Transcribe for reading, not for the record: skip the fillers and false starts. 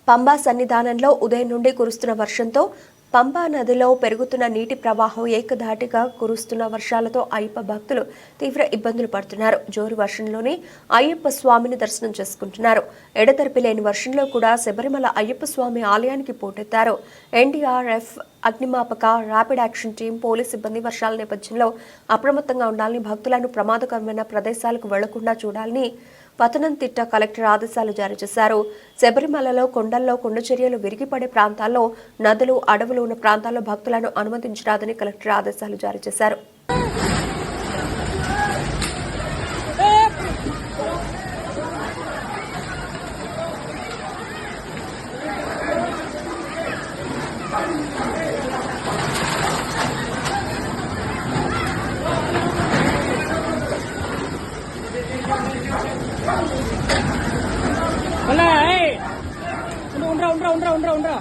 పంబా సన్నిధానంలో ఉదయం నుండి కురుస్తున్న వర్షంతో పంబా నదిలో పెరుగుతున్న నీటి ప్రవాహం ఏకధాటిగా కురుస్తున్న వర్షాలతో అయ్యప్ప భక్తులు తీవ్ర ఇబ్బందులు పడుతున్నారు. జోరు వర్షంలోనే అయ్యప్ప స్వామిని దర్శనం చేసుకుంటున్నారు. ఎడతెరిపి లేని వర్షంలో కూడా శబరిమల అయ్యప్ప స్వామి ఆలయానికి పోటెత్తారు. ఎన్డీఆర్ఎఫ్, అగ్నిమాపక, ర్యాపిడ్ యాక్షన్ టీం, పోలీస్ సిబ్బంది వర్షాల నేపథ్యంలో అప్రమత్తంగా ఉండాలని, భక్తులను ప్రమాదకరమైన ప్రదేశాలకు వెళ్లకుండా చూడాలని పతనంతిట్ట కలెక్టర్ ఆదేశాలు జారీ చేశారు. శబరిమలలో కొండల్లో కొండచర్యలు విరిగిపడే ప్రాంతాల్లో, నదులు, అడవులు ఉన్న ప్రాంతాల్లో భక్తులను అనుమతించరాదని కలెక్టర్ ఆదేశాలు జారీ చేశారు. ఉండరా